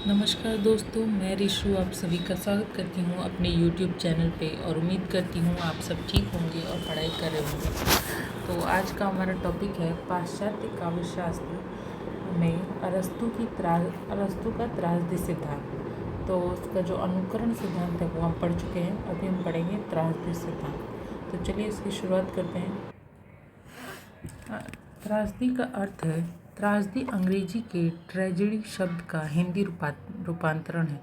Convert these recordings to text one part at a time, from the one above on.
नमस्कार दोस्तों, मैं रिशु आप सभी का स्वागत करती हूँ अपने YouTube चैनल पे और उम्मीद करती हूँ आप सब ठीक होंगे और पढ़ाई कर रहे होंगे। तो आज का हमारा टॉपिक है पाश्चात्य काव्यशास्त्र में अरस्तु का त्रासदी सिद्धांत। तो उसका जो अनुकरण सिद्धांत है वो हम पढ़ चुके हैं, अभी हम पढ़ेंगे त्रासदी सिद्धांत। तो चलिए इसकी शुरुआत करते हैं। त्रासदी का अर्थ है, त्रासदी अंग्रेजी के ट्रेजेडी शब्द का हिंदी रूपांतरण है।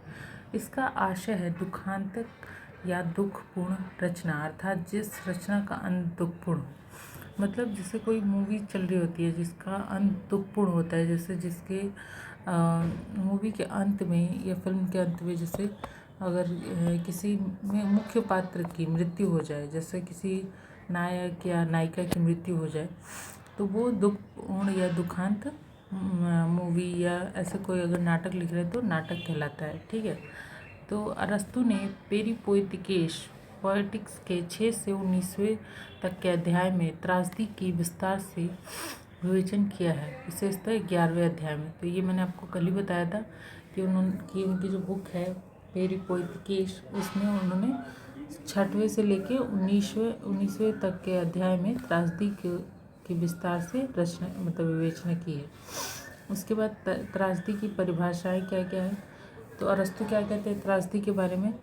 इसका आशय है दुखांतक या दुखपूर्ण रचना, अर्थात जिस रचना का अंत दुखपूर्ण हो। मतलब जैसे कोई मूवी चल रही होती है जिसका अंत दुखपूर्ण होता है, जैसे जिसके मूवी के अंत में या फिल्म के अंत में, जैसे अगर किसी में मुख्य पात्र की मृत्यु हो जाए, जैसे किसी नायक या नायिका की मृत्यु हो जाए, तो वो दुखपूर्ण या दुखांत मूवी या ऐसे कोई अगर नाटक लिख रहे तो नाटक कहलाता है। ठीक है। तो अरस्तु ने पेरिपोइटिकेश पोएटिक्स के 6 से 19वें तक के अध्याय में त्रासदी की विस्तार से विवेचन किया है, विशेषतः 11वें अध्याय में। तो ये मैंने आपको कल ही बताया था कि उनकी जो बुक है पेरिपोइटिकेश, उसमें उन्होंने 6वें से लेके 19वें तक के अध्याय में त्रासदी की विस्तार से रचना मतलब विवेचना की है। उसके बाद त्रासदी की परिभाषाएं क्या क्या है। तो अरस्तु क्या कहते हैं त्रासदी के बारे में।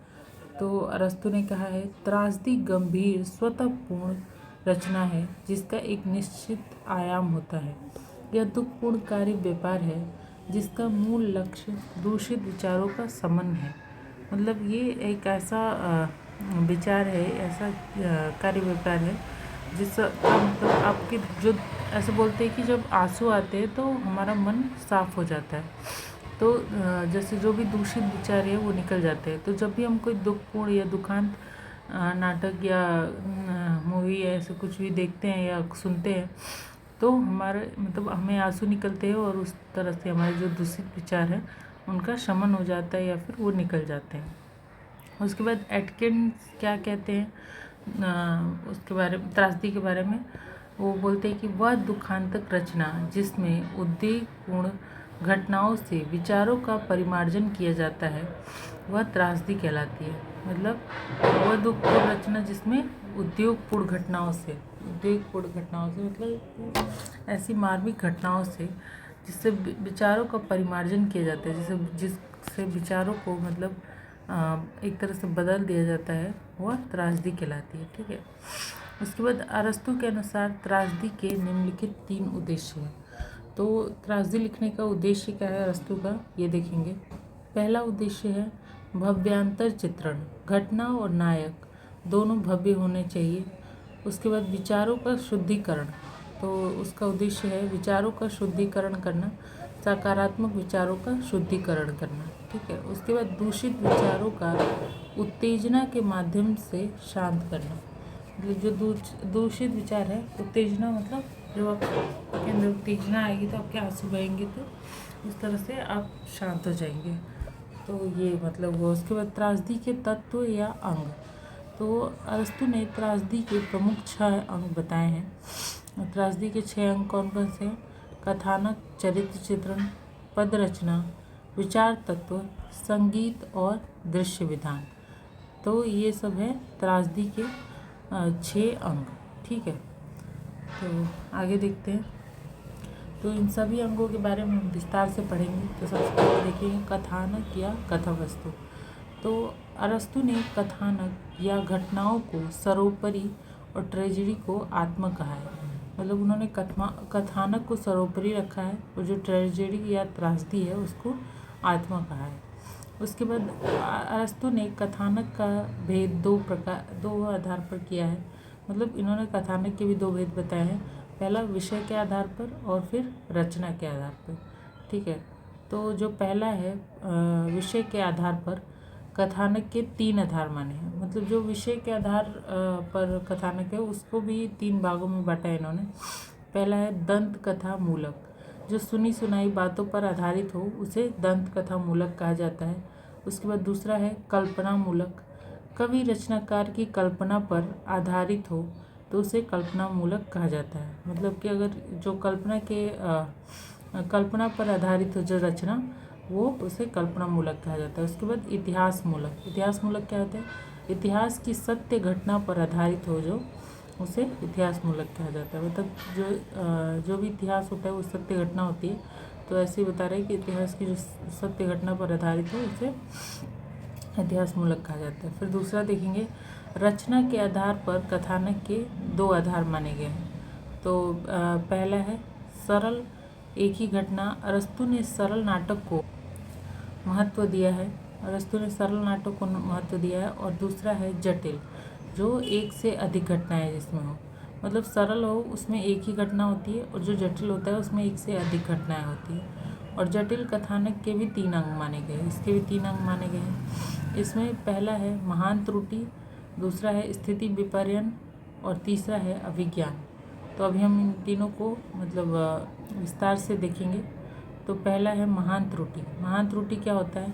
तो अरस्तु ने कहा है, त्रासदी गंभीर स्वतःपूर्ण रचना है जिसका एक निश्चित आयाम होता है। यह दुखपूर्ण कार्य व्यापार है जिसका मूल लक्ष्य दूषित विचारों का समन है। मतलब ये एक ऐसा विचार है, ऐसा कार्य व्यापार है जिसका मतलब आपके जो ऐसे बोलते हैं कि जब आंसू आते हैं तो हमारा मन साफ हो जाता है। तो जैसे जो भी दूषित विचार है वो निकल जाते हैं। तो जब भी हम कोई दुखपूर्ण या दुखांत नाटक या मूवी या ऐसे कुछ भी देखते हैं या सुनते हैं तो हमारे मतलब हमें आंसू निकलते हैं और उस तरह से हमारे जो दूषित विचार है उनका शमन हो जाता है या फिर वो निकल जाते हैं। उसके बाद एटकिंस क्या कहते हैं उसके बारे में, त्रासदी के बारे में। वो बोलते हैं कि वह दुखांतक रचना जिसमें उद्वेगपूर्ण घटनाओं से विचारों का परिमार्जन किया जाता है वह त्रासदी कहलाती है। मतलब वह दुखपूर्ण रचना जिसमें उद्वेगपूर्ण घटनाओं से मतलब ऐसी मार्मिक घटनाओं से जिससे विचारों का परिमार्जन किया जाता है, जिससे विचारों को मतलब एक तरह से बदल दिया जाता है, वह त्रासदी कहलाती है। ठीक है। उसके बाद अरस्तु के अनुसार त्रासदी के निम्नलिखित 3 उद्देश्य हैं। तो त्रासदी लिखने का उद्देश्य क्या है अरस्तु का, ये देखेंगे। पहला उद्देश्य है भव्यांतर चित्रण, घटना और नायक दोनों भव्य होने चाहिए। उसके बाद विचारों का शुद्धिकरण, तो उसका उद्देश्य है विचारों का शुद्धिकरण करना, सकारात्मक विचारों का शुद्धिकरण करना। ठीक है। उसके बाद दूषित विचारों का उत्तेजना के माध्यम से शांत करना। मतलब जो दूषित विचार है, उत्तेजना मतलब जब आपके अंदर उत्तेजना आएगी तो आपके आंसू बहेंगे, तो इस तरह से आप शांत हो जाएंगे। तो ये मतलब वो। उसके बाद त्रासदी के तत्व या अंग। तो अरस्तु ने त्रासदी के प्रमुख 6 अंग बताए हैं। त्रासदी के 6 अंग कौन कौन से हैं? कथानक, चरित्र चित्रण, पद रचना, विचार तत्व, संगीत और दृश्य विधान। तो ये सब है त्रासदी के 6 अंग। ठीक है। तो आगे देखते हैं। तो इन सभी अंगों के बारे में हम विस्तार से पढ़ेंगे। तो सबसे पहले देखेंगे कथानक या कथा वस्तु। तो अरस्तु ने कथानक या घटनाओं को सर्वोपरि और ट्रेजेडी को आत्मा कहा है। मतलब उन्होंने कथानक को सर्वोपरि रखा है और जो ट्रेजेडी या त्रासदी है उसको आत्मा कहा है। उसके बाद अरस्तु ने कथानक का भेद दो आधार पर किया है। मतलब इन्होंने कथानक के भी 2 भेद बताए हैं, पहला विषय के आधार पर और फिर रचना के आधार पर। ठीक है। तो जो पहला है विषय के आधार पर, कथानक के 3 आधार माने हैं। मतलब जो विषय के आधार पर कथानक है उसको भी 3 भागों में बांटा है इन्होंने। पहला है दंत कथा मूलक, जो सुनी सुनाई बातों पर आधारित हो उसे दंत कथा मूलक कहा जाता है। उसके बाद दूसरा है कल्पना मूलक, कवि रचनाकार की कल्पना पर आधारित हो तो उसे कल्पना मूलक कहा जाता है। मतलब कि अगर जो कल्पना पर आधारित हो जो रचना, वो उसे कल्पना मूलक कहा जाता है। उसके बाद इतिहास मूलक। इतिहास मूलक क्या होता है? इतिहास की सत्य घटना पर आधारित हो जो, उसे इतिहास मूलक कहा जाता है। मतलब जो भी इतिहास होता है वो सत्य घटना होती है। तो ऐसे ही बता रहे हैं कि इतिहास की जो सत्य घटना पर आधारित हो उसे इतिहास मूलक कहा जाता है। फिर दूसरा देखेंगे, रचना के आधार पर कथानक के दो आधार माने गए हैं। तो पहला है सरल एक ही घटना। अरस्तु ने सरल नाटक को महत्व दिया है। अरस्तु ने सरल नाटक को महत्व दिया है। और दूसरा है जटिल, जो एक से अधिक घटनाएं जिसमें हो। मतलब सरल हो उसमें एक ही घटना होती है, और जो जटिल होता है उसमें एक से अधिक घटनाएं होती है। और जटिल कथानक के भी 3 अंग माने गए, इसके भी 3 अंग माने गए हैं। इसमें पहला है महान त्रुटि, दूसरा है स्थिति विपर्यन, और तीसरा है अभिज्ञान। तो अभी हम इन तीनों को मतलब विस्तार से देखेंगे। तो पहला है महान त्रुटि। महान त्रुटि क्या होता है?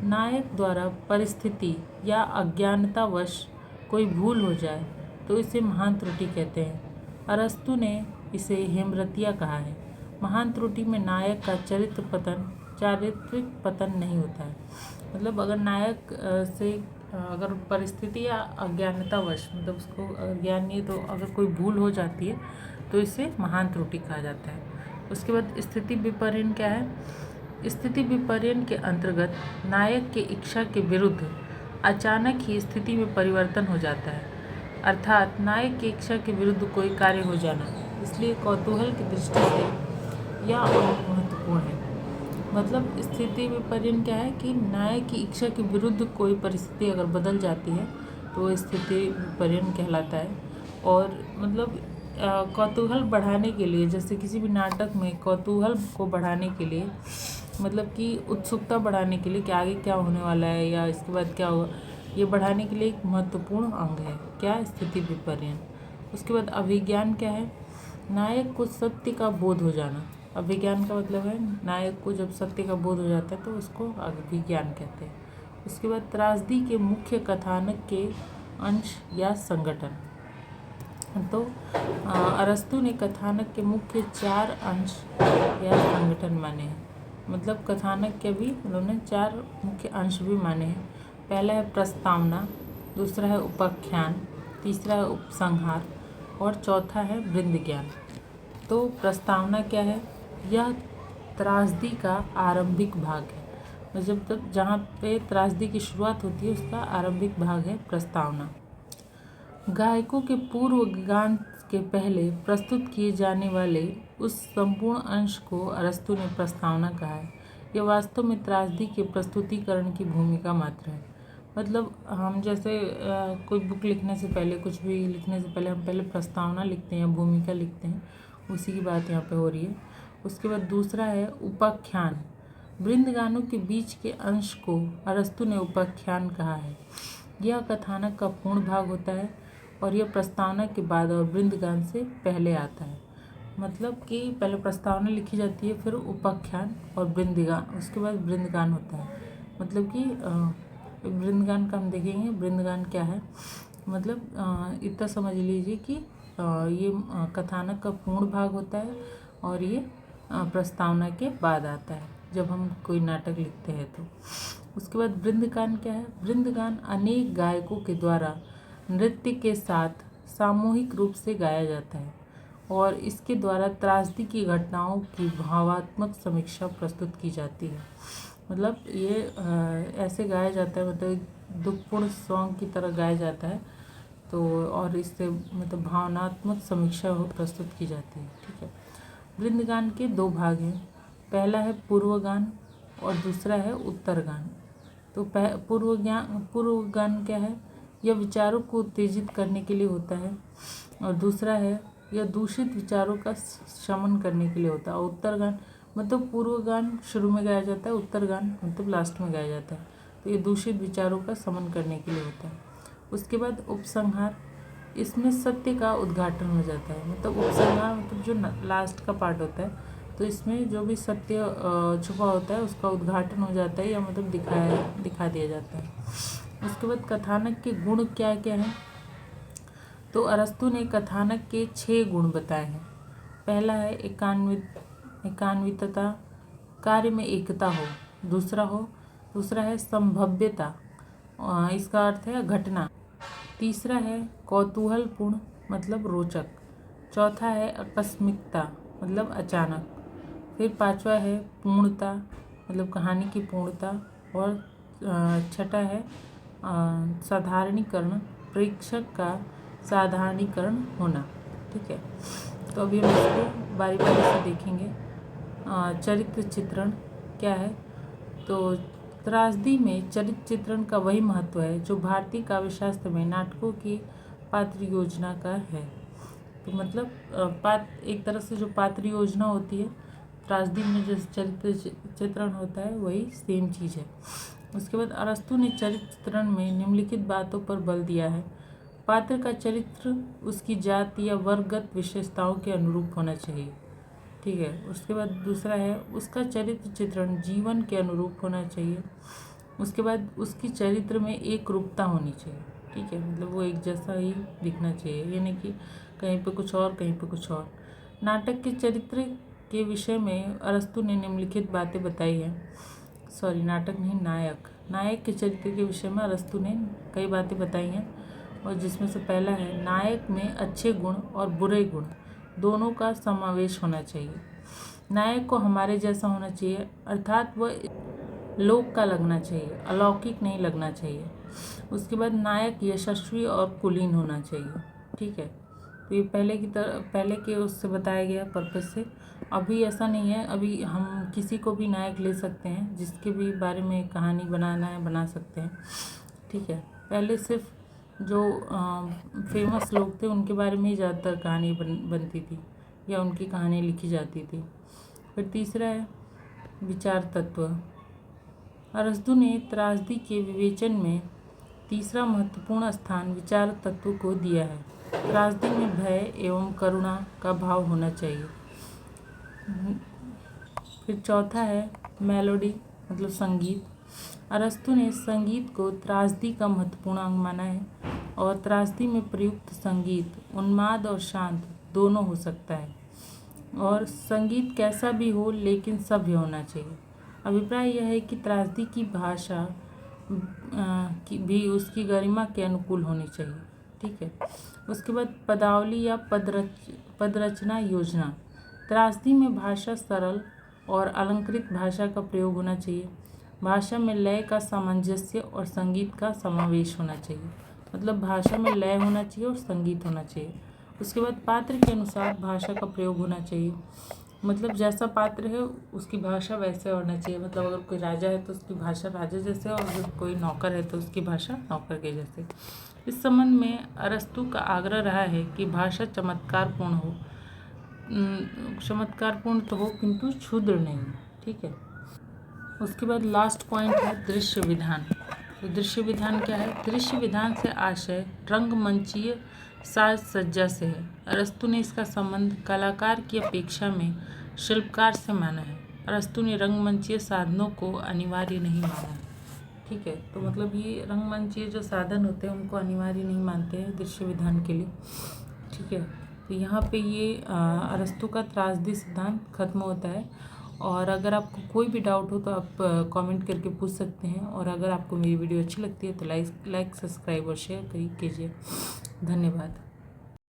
नायक द्वारा परिस्थिति या अज्ञानतावश कोई भूल हो जाए तो इसे महान त्रुटि कहते हैं। अरस्तु ने इसे हेमरतिया कहा है। महान त्रुटि में नायक का चारित्रिक पतन नहीं होता है। मतलब अगर नायक से अगर परिस्थिति या अज्ञानतावश, मतलब उसको ज्ञान नहीं, तो अगर कोई भूल हो जाती है तो इसे महान त्रुटि कहा जाता है। उसके बाद स्थिति विपर्यन क्या है? स्थिति विपर्यन के अंतर्गत नायक के इच्छा के विरुद्ध अचानक ही स्थिति में परिवर्तन हो जाता है, अर्थात नायक की इच्छा के विरुद्ध कोई कार्य हो जाना। इसलिए कौतूहल की दृष्टि से यह अंक महत्वपूर्ण है। मतलब स्थिति विपर्यन क्या है कि नायक की इच्छा के विरुद्ध कोई परिस्थिति अगर बदल जाती है तो वो स्थिति विपर्यन कहलाता है। और मतलब कौतूहल बढ़ाने के लिए, जैसे किसी भी नाटक में कौतूहल को बढ़ाने के लिए, मतलब कि उत्सुकता बढ़ाने के लिए कि आगे क्या होने वाला है या इसके बाद क्या होगा, ये बढ़ाने के लिए एक महत्वपूर्ण अंग है क्या? स्थिति विपर्यन। उसके बाद अभिज्ञान क्या है? नायक को सत्य का बोध हो जाना। अभिज्ञान का मतलब है नायक को जब सत्य का बोध हो जाता है तो उसको अभिज्ञान कहते हैं। उसके बाद त्रासदी के मुख्य कथानक के अंश या संगठन। तो अरस्तु ने कथानक के मुख्य 4 अंश या संगठन माने हैं। मतलब कथानक के भी उन्होंने 4 मुख्य अंश भी माने हैं। पहला है प्रस्तावना, दूसरा है उपाख्यान, तीसरा है उपसंहार, और चौथा है वृंद ज्ञान। तो प्रस्तावना क्या है? यह त्रासदी का आरंभिक भाग है। मतलब तब जहाँ पे त्रासदी की शुरुआत होती है उसका आरंभिक भाग है प्रस्तावना। गायकों के पूर्व गान के पहले प्रस्तुत किए जाने वाले उस संपूर्ण अंश को अरस्तु ने प्रस्तावना कहा है। यह वास्तव में त्रासदी के प्रस्तुतिकरण की भूमिका मात्र है। मतलब हम जैसे कोई बुक लिखने से पहले, कुछ भी लिखने से पहले हम पहले प्रस्तावना लिखते हैं या भूमिका लिखते हैं, उसी की बात यहाँ पे हो रही है। उसके बाद दूसरा है उपाख्यान। वृंद गानों के बीच के अंश को अरस्तु ने उपाख्यान कहा है। यह कथानक का पूर्ण भाग होता है और यह प्रस्तावना के बाद और वृंद गान से पहले आता है। मतलब कि पहले प्रस्तावना लिखी जाती है, फिर उपाख्यान और वृंदगान, उसके बाद वृंदगान होता है। मतलब कि वृंदगान का हम देखेंगे। वृंदगान क्या है? मतलब इतना समझ लीजिए कि ये कथानक का पूर्ण भाग होता है और ये प्रस्तावना के बाद आता है जब हम कोई नाटक लिखते हैं तो। उसके बाद वृंदगान क्या है? वृंदगान अनेक गायकों के द्वारा नृत्य के साथ सामूहिक रूप से गाया जाता है और इसके द्वारा त्रासदी की घटनाओं की भावात्मक समीक्षा प्रस्तुत की जाती है। मतलब ये ऐसे गाया जाता है, मतलब दुखपूर्ण सॉन्ग की तरह गाया जाता है। तो और इससे मतलब भावनात्मक समीक्षा प्रस्तुत की जाती है। ठीक है। वृंदगान के 2 भाग हैं। पहला है पूर्वगान और दूसरा है उत्तरगान। तो पूर्वगान क्या है? यह विचारों को उत्तेजित करने के लिए होता है, और दूसरा है यह दूषित विचारों का शमन करने के लिए होता है। और उत्तरगान मतलब पूर्वगान शुरू में गाया जाता है, उत्तरगान मतलब लास्ट में गाया जाता है। तो ये दूषित विचारों का शमन करने के लिए होता है। उसके बाद उपसंहार, इसमें सत्य का उद्घाटन हो जाता है। मतलब उपसंहार मतलब जो लास्ट का पार्ट होता है, तो इसमें जो भी सत्य छुपा होता है उसका उद्घाटन हो जाता है या मतलब दिखा दिया जाता है। उसके बाद कथानक के गुण क्या क्या हैं? तो अरस्तु ने कथानक के 6 गुण बताए हैं। पहला है एकान्वितता, कार्य में एकता हो, दूसरा है संभव्यता, इसका अर्थ है घटना। तीसरा है कौतूहलपूर्ण मतलब रोचक। चौथा है आकस्मिकता मतलब अचानक। फिर पांचवा है पूर्णता मतलब कहानी की पूर्णता। और छठा है साधारणीकरण, प्रेक्षक का साधारणीकरण होना। ठीक है, तो अभी हम इसको बारी बारी से देखेंगे। चरित्र चित्रण क्या है? तो त्रासदी में चरित्र चित्रण का वही महत्व है जो भारतीय काव्यशास्त्र में नाटकों की पात्र योजना का है। तो मतलब एक तरह से जो पात्र योजना होती है, त्रासदी में जो चरित्र चित्रण होता है वही सेम चीज़ है। उसके बाद अरस्तु ने चरित्र चित्रण में निम्नलिखित बातों पर बल दिया है। पात्र का चरित्र उसकी जाति या वर्गगत विशेषताओं के अनुरूप होना चाहिए। ठीक है, उसके बाद दूसरा है उसका चरित्र चित्रण जीवन के अनुरूप होना चाहिए। उसके बाद उसकी चरित्र में एक रूपता होनी चाहिए। ठीक है, मतलब वो एक जैसा ही दिखना चाहिए, ये नहीं कि कहीं पे कुछ और कहीं पे कुछ और। नाटक के चरित्र के विषय में अरस्तु ने निम्नलिखित बातें बताई हैं। नाटक नहीं, नायक के चरित्र के विषय में अरस्तु ने कई बातें बताई हैं, और जिसमें से पहला है नायक में अच्छे गुण और बुरे गुण दोनों का समावेश होना चाहिए। नायक को हमारे जैसा होना चाहिए, अर्थात वह लोक का लगना चाहिए, अलौकिक नहीं लगना चाहिए। उसके बाद नायक यशस्वी और कुलीन होना चाहिए। ठीक है, तो ये पहले के उससे बताया गया पर्पज से। अभी ऐसा नहीं है, अभी हम किसी को भी नायक ले सकते हैं, जिसके भी बारे में कहानी बनाना है बना सकते हैं। ठीक है, पहले सिर्फ जो फेमस लोग थे उनके बारे में ही ज़्यादातर कहानी बनती थी या उनकी कहानी लिखी जाती थी। फिर तीसरा है विचार तत्व। अरस्तु ने त्रासदी के विवेचन में तीसरा महत्वपूर्ण स्थान विचार तत्व को दिया है। त्रासदी में भय एवं करुणा का भाव होना चाहिए। फिर चौथा है मेलोडी मतलब संगीत। अरस्तु ने संगीत को त्रासदी का महत्वपूर्ण अंग माना है, और त्रासदी में प्रयुक्त संगीत उन्माद और शांत दोनों हो सकता है, और संगीत कैसा भी हो लेकिन सभ्य होना चाहिए। अभिप्राय यह है कि त्रासदी की भाषा की भी उसकी गरिमा के अनुकूल होनी चाहिए। ठीक है, उसके बाद पदावली या पदरचना योजना। त्रासदी में भाषा सरल और अलंकृत भाषा का प्रयोग होना चाहिए। भाषा में लय का सामंजस्य और संगीत का समावेश होना चाहिए, मतलब भाषा में लय होना चाहिए और संगीत होना चाहिए। उसके बाद पात्र के अनुसार भाषा का प्रयोग होना चाहिए, मतलब जैसा पात्र है उसकी भाषा वैसे होना चाहिए। मतलब अगर कोई राजा है तो उसकी भाषा राजा जैसे, और अगर कोई नौकर है तो उसकी भाषा नौकर के जैसे। इस संबंध में अरस्तु का आग्रह रहा है कि भाषा चमत्कारपूर्ण हो, चमत्कारपूर्ण तो हो किंतु क्षुद्र नहीं। ठीक है, उसके बाद लास्ट पॉइंट है दृश्य विधान। तो दृश्य विधान क्या है? दृश्य विधान से आशय रंगमंचीय साज सज्जा से है। अरस्तु ने इसका संबंध कलाकार की अपेक्षा में शिल्पकार से माना है। अरस्तु ने रंगमंचीय साधनों को अनिवार्य नहीं माना है। ठीक है, तो मतलब ये रंगमंचीय जो साधन होते हैं उनको अनिवार्य नहीं मानते हैं दृश्य विधान के लिए। ठीक है, तो यहाँ पे ये अरस्तु का त्रासदी सिद्धांत खत्म होता है। और अगर आपको कोई भी डाउट हो तो आप कमेंट करके पूछ सकते हैं, और अगर आपको मेरी वीडियो अच्छी लगती है तो लाइक सब्सक्राइब और शेयर कीजिए। धन्यवाद।